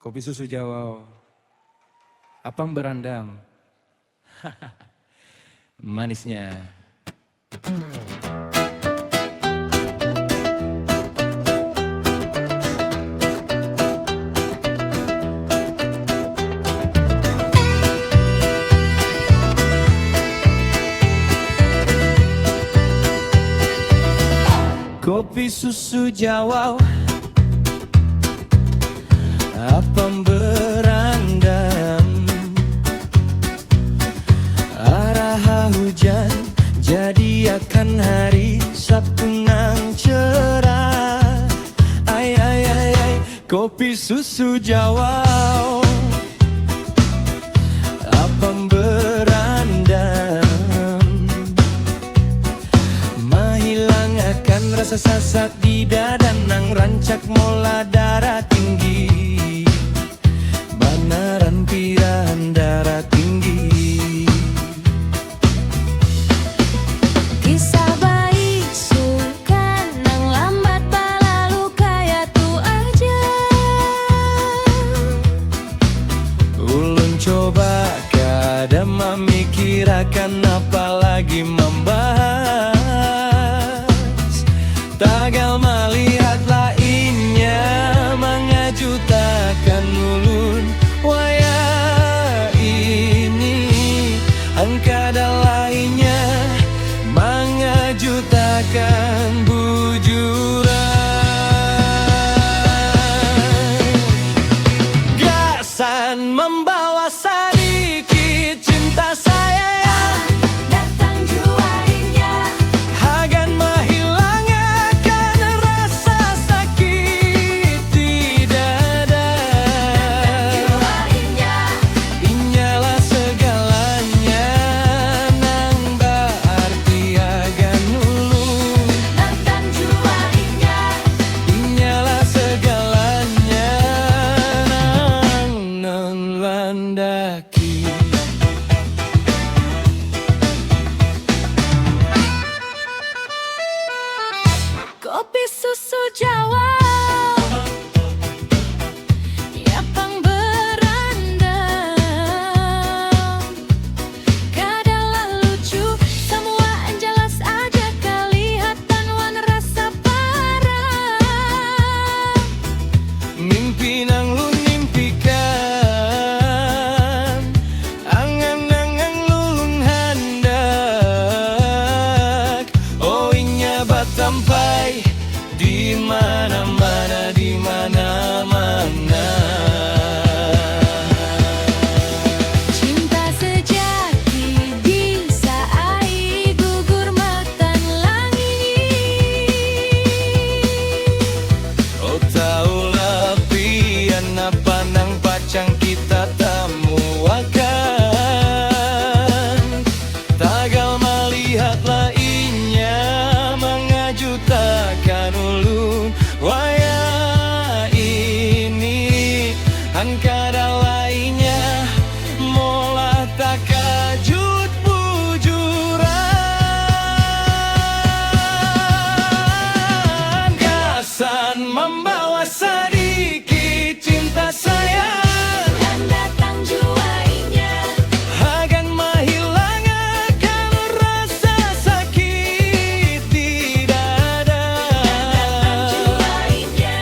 Kopi susu Jawa, apam berandam, manisnya. Kopi susu Jawa, apam berandam, arah hujan jadi akan hari Sabtu nang cerah. Ay ay ay ay, kopi susu Jawa, apam berandam, menghilangkan rasa sasak di dada nang rancak mola darah tinggi, banaran pirahan darah tinggi. Kisah baik suka nang lambat balalu kaya tu aja. Ulun coba kada memikirkan apalagi membahas, tagal melihat lainnya mengajutakan ulun. Waya ini angkada lainnya mengajutakan bujuran. Gasan membawa sedikit cinta sayang, Datang juarinya, akan menghilangkan rasa sakit di dada. juarinya, Inyalah segalanya nang berarti agan ulun. datang juarinya, Inyalah segalanya nang landaki. kopi susu Jawa, apam berandam, kadalah lucu, semua jelas aja kelihatan wan rasa parah. Mimpi nang lu mimpikan, angan-angan lulung hendak. Oh inya batampai di mana-mana, di mana-mana. Cinta sejati bisa ai gugur matan langit. Oh taulah pian apa nang pacang kita temuakan, tagal melihat lainnya mengajutakan ulun. Waya ini angkada lainnya mola takajut bujuran. Gasan membawa sedikit cinta sayang, Dan datang juarinya, akan menghilangkan rasa sakit di dada. juarinya,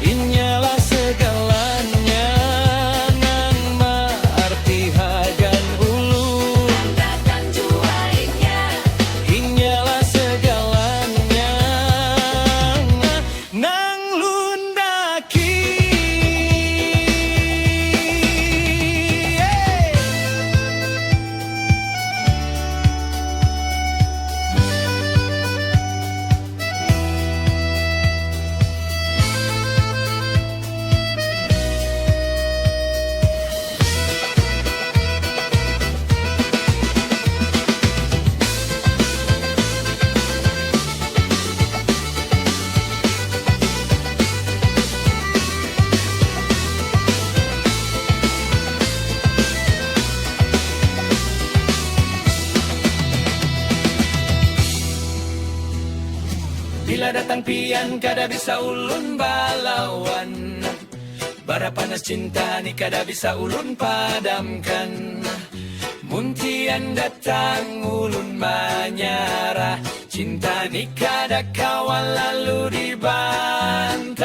Inyalah segalanya nang berarti agan ulun. datang juarinya, Inyalah segalanya nang lundaki. Bila datang pian kada bisa ulun balawan, Bara panas cinta ni kada bisa ulun padamkan. Muntian datang ulun menyerah. Cinta ni kada kawan lalu dibantah.